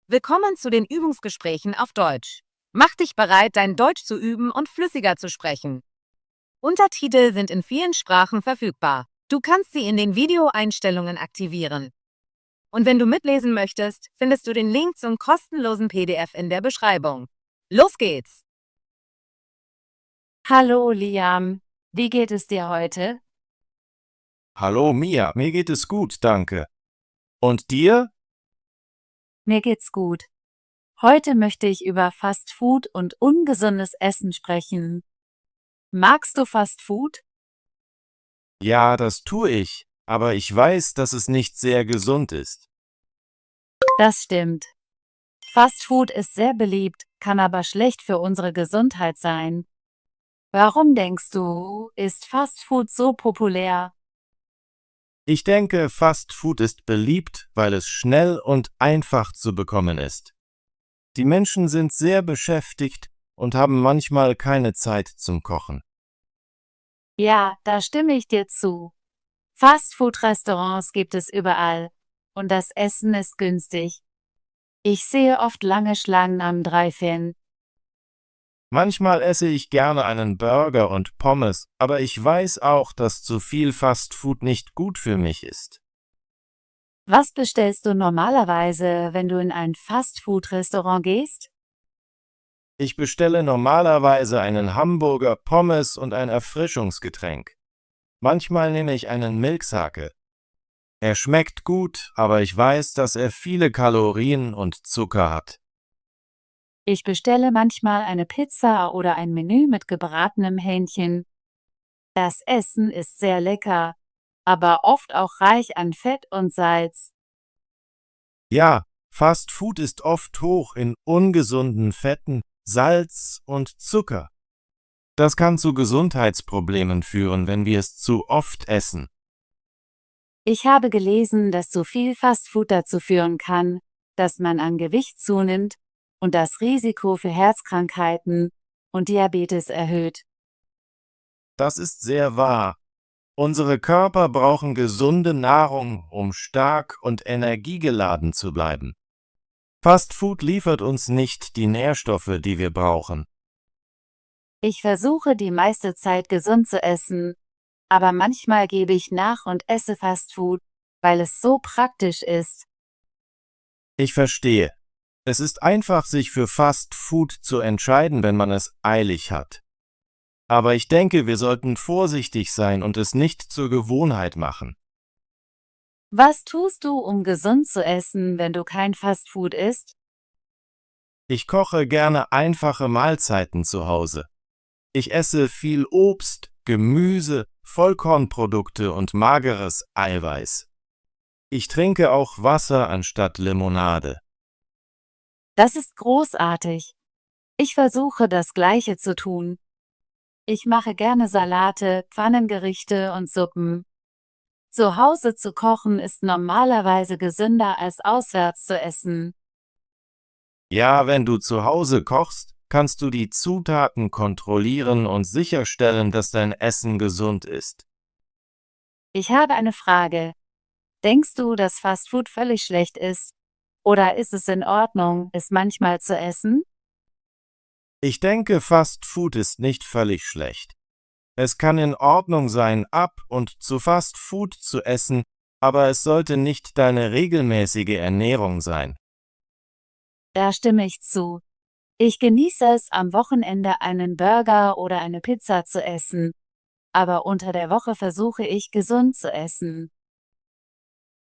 Willkommen zu den Übungsgesprächen auf Deutsch. Mach dich bereit, dein Deutsch zu üben und flüssiger zu sprechen. Untertitel sind in vielen Sprachen verfügbar. Du kannst sie in den Videoeinstellungen aktivieren. Und wenn du mitlesen möchtest, findest du den Link zum kostenlosen PDF in der Beschreibung. Los geht's! Hallo Liam, wie geht es dir heute? Hallo Mia, mir geht es gut, danke. Und dir? Mir geht's gut. Heute möchte ich über Fast Food und ungesundes Essen sprechen. Magst du Fast Food? Ja, das tue ich, aber ich weiß, dass es nicht sehr gesund ist. Das stimmt. Fast Food ist sehr beliebt, kann aber schlecht für unsere Gesundheit sein. Warum denkst du, ist Fast Food so populär? Ich denke, Fast Food ist beliebt, weil es schnell und einfach zu bekommen ist. Die Menschen sind sehr beschäftigt und haben manchmal keine Zeit zum Kochen. Ja, da stimme ich dir zu. Fast-Food-Restaurants gibt es überall und das Essen ist günstig. Ich sehe oft lange Schlangen am Drive-In. Manchmal esse ich gerne einen Burger und Pommes, aber ich weiß auch, dass zu viel Fast Food nicht gut für mich ist. Was bestellst du normalerweise, wenn du in ein Fast-Food-Restaurant gehst? Ich bestelle normalerweise einen Hamburger, Pommes und ein Erfrischungsgetränk. Manchmal nehme ich einen Milksake. Er schmeckt gut, aber ich weiß, dass er viele Kalorien und Zucker hat. Ich bestelle manchmal eine Pizza oder ein Menü mit gebratenem Hähnchen. Das Essen ist sehr lecker, aber oft auch reich an Fett und Salz. Ja, Fast Food ist oft hoch in ungesunden Fetten, Salz und Zucker. Das kann zu Gesundheitsproblemen führen, wenn wir es zu oft essen. Ich habe gelesen, dass zu viel Fastfood dazu führen kann, dass man an Gewicht zunimmt und das Risiko für Herzkrankheiten und Diabetes erhöht. Das ist sehr wahr. Unsere Körper brauchen gesunde Nahrung, um stark und energiegeladen zu bleiben. Fast Food liefert uns nicht die Nährstoffe, die wir brauchen. Ich versuche die meiste Zeit gesund zu essen, aber manchmal gebe ich nach und esse Fastfood, weil es so praktisch ist. Ich verstehe. Es ist einfach, sich für Fast Food zu entscheiden, wenn man es eilig hat. Aber ich denke, wir sollten vorsichtig sein und es nicht zur Gewohnheit machen. Was tust du, um gesund zu essen, wenn du kein Fastfood isst? Ich koche gerne einfache Mahlzeiten zu Hause. Ich esse viel Obst, Gemüse, Vollkornprodukte und mageres Eiweiß. Ich trinke auch Wasser anstatt Limonade. Das ist großartig. Ich versuche das Gleiche zu tun. Ich mache gerne Salate, Pfannengerichte und Suppen. Zu Hause zu kochen ist normalerweise gesünder als auswärts zu essen. Ja, wenn du zu Hause kochst, kannst du die Zutaten kontrollieren und sicherstellen, dass dein Essen gesund ist. Ich habe eine Frage. Denkst du, dass Fastfood völlig schlecht ist? Oder ist es in Ordnung, es manchmal zu essen? Ich denke, Fast Food ist nicht völlig schlecht. Es kann in Ordnung sein, ab und zu Fast Food zu essen, aber es sollte nicht deine regelmäßige Ernährung sein. Da stimme ich zu. Ich genieße es, am Wochenende einen Burger oder eine Pizza zu essen, aber unter der Woche versuche ich, gesund zu essen.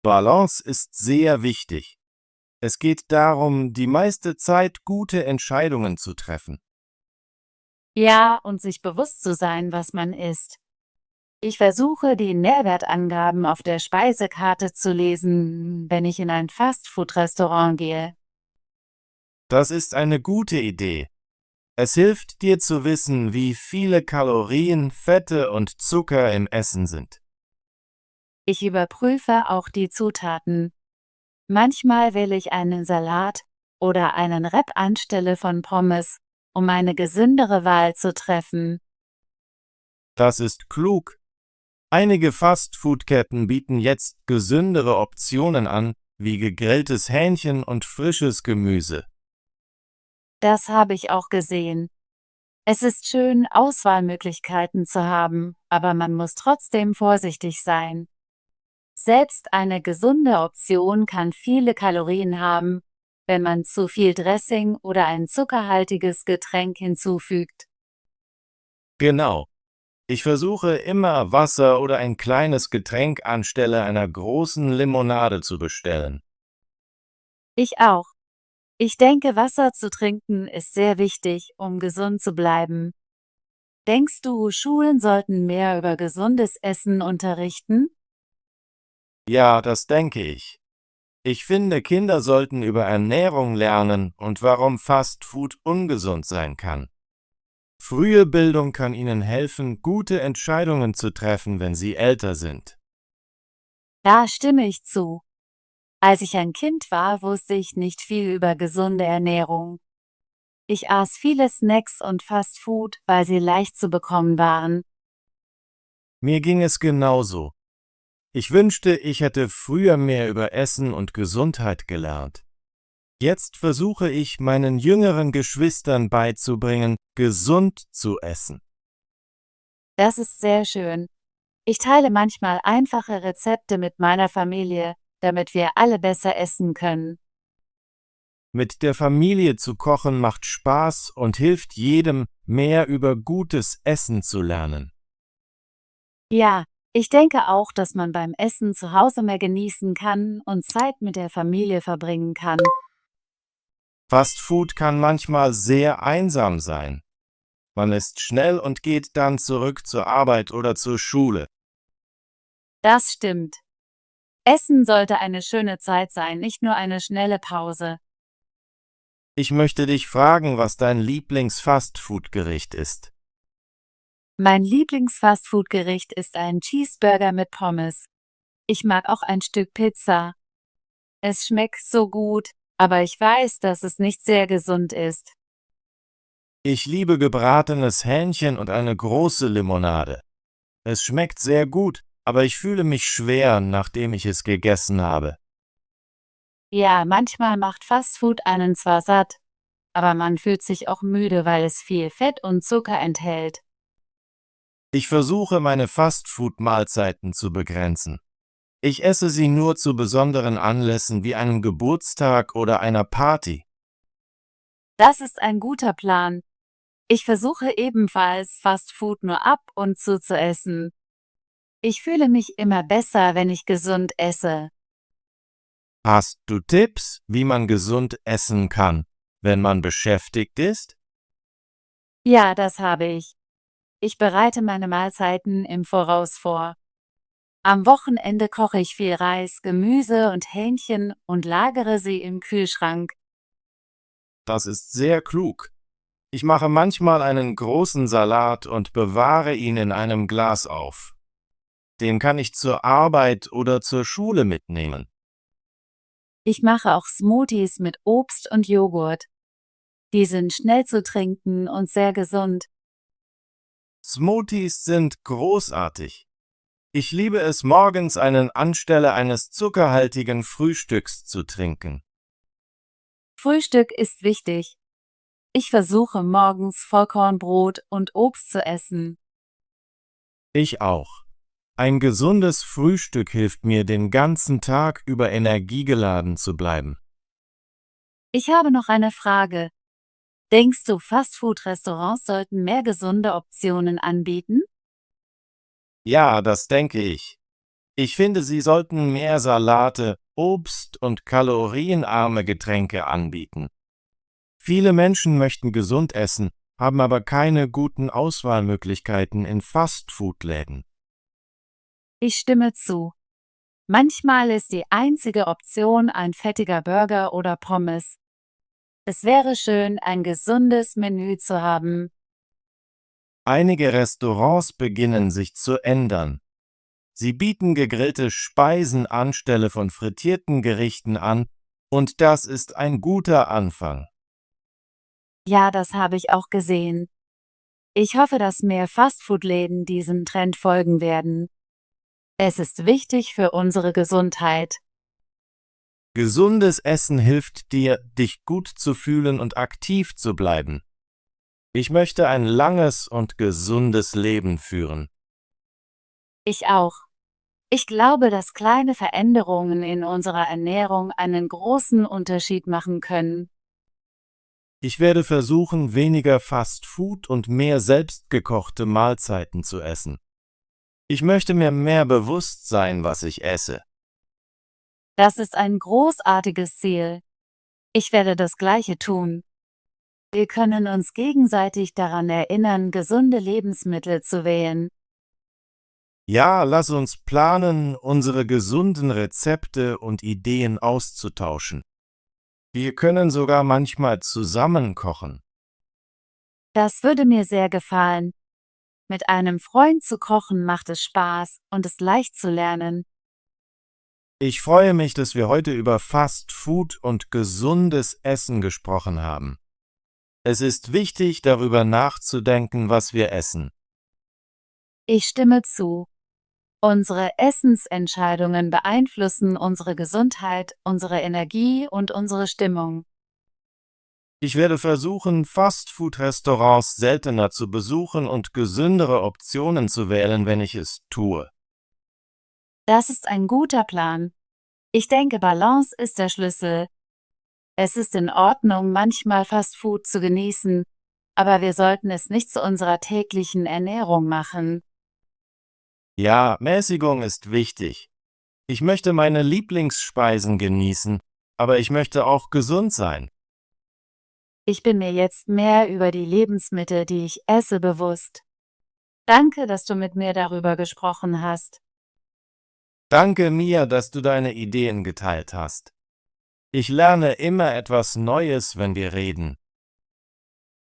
Balance ist sehr wichtig. Es geht darum, die meiste Zeit gute Entscheidungen zu treffen. Ja, und sich bewusst zu sein, was man isst. Ich versuche, die Nährwertangaben auf der Speisekarte zu lesen, wenn ich in ein Fastfood-Restaurant gehe. Das ist eine gute Idee. Es hilft dir zu wissen, wie viele Kalorien, Fette und Zucker im Essen sind. Ich überprüfe auch die Zutaten. Manchmal wähle ich einen Salat oder einen Wrap anstelle von Pommes, um eine gesündere Wahl zu treffen. Das ist klug. Einige Fast-Food-Ketten bieten jetzt gesündere Optionen an, wie gegrilltes Hähnchen und frisches Gemüse. Das habe ich auch gesehen. Es ist schön, Auswahlmöglichkeiten zu haben, aber man muss trotzdem vorsichtig sein. Selbst eine gesunde Option kann viele Kalorien haben, wenn man zu viel Dressing oder ein zuckerhaltiges Getränk hinzufügt. Genau. Ich versuche immer Wasser oder ein kleines Getränk anstelle einer großen Limonade zu bestellen. Ich auch. Ich denke, Wasser zu trinken ist sehr wichtig, um gesund zu bleiben. Denkst du, Schulen sollten mehr über gesundes Essen unterrichten? Ja, das denke ich. Ich finde, Kinder sollten über Ernährung lernen und warum Fast Food ungesund sein kann. Frühe Bildung kann ihnen helfen, gute Entscheidungen zu treffen, wenn sie älter sind. Da stimme ich zu. Als ich ein Kind war, wusste ich nicht viel über gesunde Ernährung. Ich aß viele Snacks und Fast Food, weil sie leicht zu bekommen waren. Mir ging es genauso. Ich wünschte, ich hätte früher mehr über Essen und Gesundheit gelernt. Jetzt versuche ich, meinen jüngeren Geschwistern beizubringen, gesund zu essen. Das ist sehr schön. Ich teile manchmal einfache Rezepte mit meiner Familie, damit wir alle besser essen können. Mit der Familie zu kochen macht Spaß und hilft jedem, mehr über gutes Essen zu lernen. Ja, ich denke auch, dass man beim Essen zu Hause mehr genießen kann und Zeit mit der Familie verbringen kann. Fast Food kann manchmal sehr einsam sein. Man isst schnell und geht dann zurück zur Arbeit oder zur Schule. Das stimmt. Essen sollte eine schöne Zeit sein, nicht nur eine schnelle Pause. Ich möchte dich fragen, was dein Lieblings-Fastfood-Gericht ist. Mein Lieblings-Fastfood-Gericht ist ein Cheeseburger mit Pommes. Ich mag auch ein Stück Pizza. Es schmeckt so gut, aber ich weiß, dass es nicht sehr gesund ist. Ich liebe gebratenes Hähnchen und eine große Limonade. Es schmeckt sehr gut, aber ich fühle mich schwer, nachdem ich es gegessen habe. Ja, manchmal macht Fastfood einen zwar satt, aber man fühlt sich auch müde, weil es viel Fett und Zucker enthält. Ich versuche, meine Fastfood-Mahlzeiten zu begrenzen. Ich esse sie nur zu besonderen Anlässen wie einem Geburtstag oder einer Party. Das ist ein guter Plan. Ich versuche ebenfalls, Fastfood nur ab und zu essen. Ich fühle mich immer besser, wenn ich gesund esse. Hast du Tipps, wie man gesund essen kann, wenn man beschäftigt ist? Ja, das habe ich. Ich bereite meine Mahlzeiten im Voraus vor. Am Wochenende koche ich viel Reis, Gemüse und Hähnchen und lagere sie im Kühlschrank. Das ist sehr klug. Ich mache manchmal einen großen Salat und bewahre ihn in einem Glas auf. Den kann ich zur Arbeit oder zur Schule mitnehmen. Ich mache auch Smoothies mit Obst und Joghurt. Die sind schnell zu trinken und sehr gesund. Smoothies sind großartig. Ich liebe es, morgens einen anstelle eines zuckerhaltigen Frühstücks zu trinken. Frühstück ist wichtig. Ich versuche morgens Vollkornbrot und Obst zu essen. Ich auch. Ein gesundes Frühstück hilft mir, den ganzen Tag über energiegeladen zu bleiben. Ich habe noch eine Frage. Denkst du, Fastfood-Restaurants sollten mehr gesunde Optionen anbieten? Ja, das denke ich. Ich finde, sie sollten mehr Salate, Obst und kalorienarme Getränke anbieten. Viele Menschen möchten gesund essen, haben aber keine guten Auswahlmöglichkeiten in Fastfood-Läden. Ich stimme zu. Manchmal ist die einzige Option ein fettiger Burger oder Pommes. Es wäre schön, ein gesundes Menü zu haben. Einige Restaurants beginnen sich zu ändern. Sie bieten gegrillte Speisen anstelle von frittierten Gerichten an, und das ist ein guter Anfang. Ja, das habe ich auch gesehen. Ich hoffe, dass mehr Fastfood-Läden diesem Trend folgen werden. Es ist wichtig für unsere Gesundheit. Gesundes Essen hilft dir, dich gut zu fühlen und aktiv zu bleiben. Ich möchte ein langes und gesundes Leben führen. Ich auch. Ich glaube, dass kleine Veränderungen in unserer Ernährung einen großen Unterschied machen können. Ich werde versuchen, weniger Fast Food und mehr selbstgekochte Mahlzeiten zu essen. Ich möchte mir mehr bewusst sein, was ich esse. Das ist ein großartiges Ziel. Ich werde das Gleiche tun. Wir können uns gegenseitig daran erinnern, gesunde Lebensmittel zu wählen. Ja, lass uns planen, unsere gesunden Rezepte und Ideen auszutauschen. Wir können sogar manchmal zusammen kochen. Das würde mir sehr gefallen. Mit einem Freund zu kochen macht es Spaß und ist leicht zu lernen. Ich freue mich, dass wir heute über Fast Food und gesundes Essen gesprochen haben. Es ist wichtig, darüber nachzudenken, was wir essen. Ich stimme zu. Unsere Essensentscheidungen beeinflussen unsere Gesundheit, unsere Energie und unsere Stimmung. Ich werde versuchen, Fast-Food-Restaurants seltener zu besuchen und gesündere Optionen zu wählen, wenn ich es tue. Das ist ein guter Plan. Ich denke, Balance ist der Schlüssel. Es ist in Ordnung, manchmal Fast Food zu genießen, aber wir sollten es nicht zu unserer täglichen Ernährung machen. Ja, Mäßigung ist wichtig. Ich möchte meine Lieblingsspeisen genießen, aber ich möchte auch gesund sein. Ich bin mir jetzt mehr über die Lebensmittel, die ich esse, bewusst. Danke, dass du mit mir darüber gesprochen hast. Danke, Mia, dass du deine Ideen geteilt hast. Ich lerne immer etwas Neues, wenn wir reden.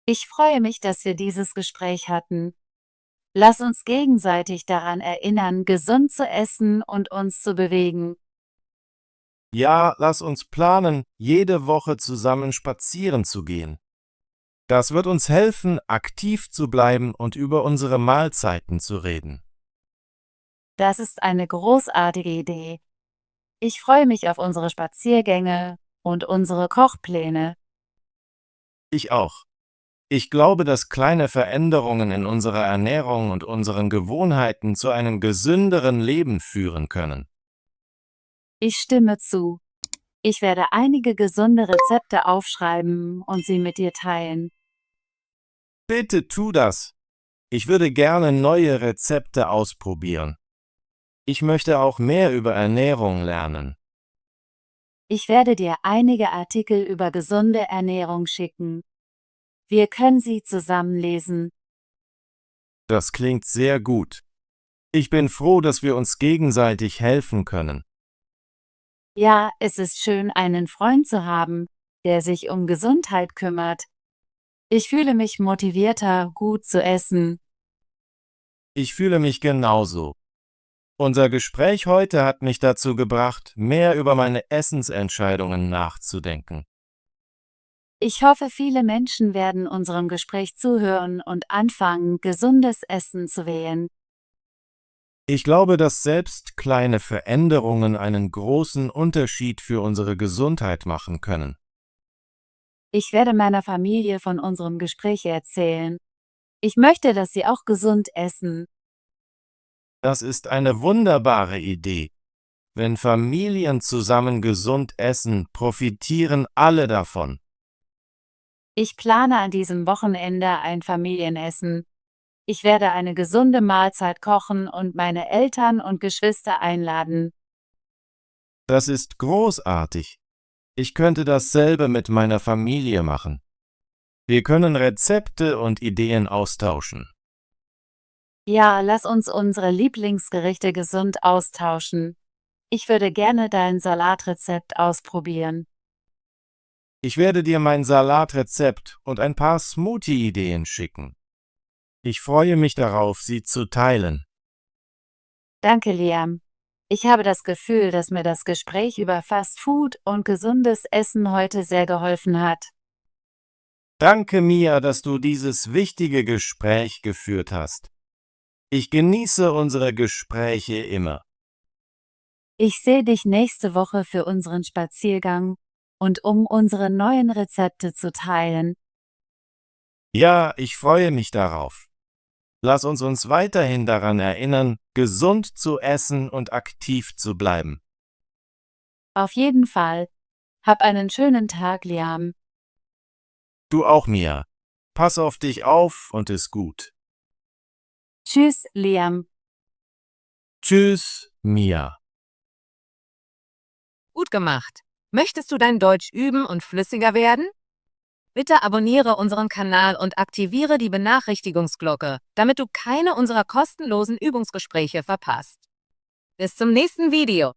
Ich freue mich, dass wir dieses Gespräch hatten. Lass uns gegenseitig daran erinnern, gesund zu essen und uns zu bewegen. Ja, lass uns planen, jede Woche zusammen spazieren zu gehen. Das wird uns helfen, aktiv zu bleiben und über unsere Mahlzeiten zu reden. Das ist eine großartige Idee. Ich freue mich auf unsere Spaziergänge und unsere Kochpläne. Ich auch. Ich glaube, dass kleine Veränderungen in unserer Ernährung und unseren Gewohnheiten zu einem gesünderen Leben führen können. Ich stimme zu. Ich werde einige gesunde Rezepte aufschreiben und sie mit dir teilen. Bitte tu das. Ich würde gerne neue Rezepte ausprobieren. Ich möchte auch mehr über Ernährung lernen. Ich werde dir einige Artikel über gesunde Ernährung schicken. Wir können sie zusammen lesen. Das klingt sehr gut. Ich bin froh, dass wir uns gegenseitig helfen können. Ja, es ist schön, einen Freund zu haben, der sich um Gesundheit kümmert. Ich fühle mich motivierter, gut zu essen. Ich fühle mich genauso. Unser Gespräch heute hat mich dazu gebracht, mehr über meine Essensentscheidungen nachzudenken. Ich hoffe, viele Menschen werden unserem Gespräch zuhören und anfangen, gesundes Essen zu wählen. Ich glaube, dass selbst kleine Veränderungen einen großen Unterschied für unsere Gesundheit machen können. Ich werde meiner Familie von unserem Gespräch erzählen. Ich möchte, dass sie auch gesund essen. Das ist eine wunderbare Idee. Wenn Familien zusammen gesund essen, profitieren alle davon. Ich plane an diesem Wochenende ein Familienessen. Ich werde eine gesunde Mahlzeit kochen und meine Eltern und Geschwister einladen. Das ist großartig. Ich könnte dasselbe mit meiner Familie machen. Wir können Rezepte und Ideen austauschen. Ja, lass uns unsere Lieblingsgerichte gesund austauschen. Ich würde gerne dein Salatrezept ausprobieren. Ich werde dir mein Salatrezept und ein paar Smoothie-Ideen schicken. Ich freue mich darauf, sie zu teilen. Danke, Liam. Ich habe das Gefühl, dass mir das Gespräch über Fast Food und gesundes Essen heute sehr geholfen hat. Danke, Mia, dass du dieses wichtige Gespräch geführt hast. Ich genieße unsere Gespräche immer. Ich sehe dich nächste Woche für unseren Spaziergang und um unsere neuen Rezepte zu teilen. Ja, ich freue mich darauf. Lass uns weiterhin daran erinnern, gesund zu essen und aktiv zu bleiben. Auf jeden Fall. Hab einen schönen Tag, Liam. Du auch, Mia. Pass auf dich auf und ist gut. Tschüss, Liam. Tschüss, Mia. Gut gemacht. Möchtest du dein Deutsch üben und flüssiger werden? Bitte abonniere unseren Kanal und aktiviere die Benachrichtigungsglocke, damit du keine unserer kostenlosen Übungsgespräche verpasst. Bis zum nächsten Video.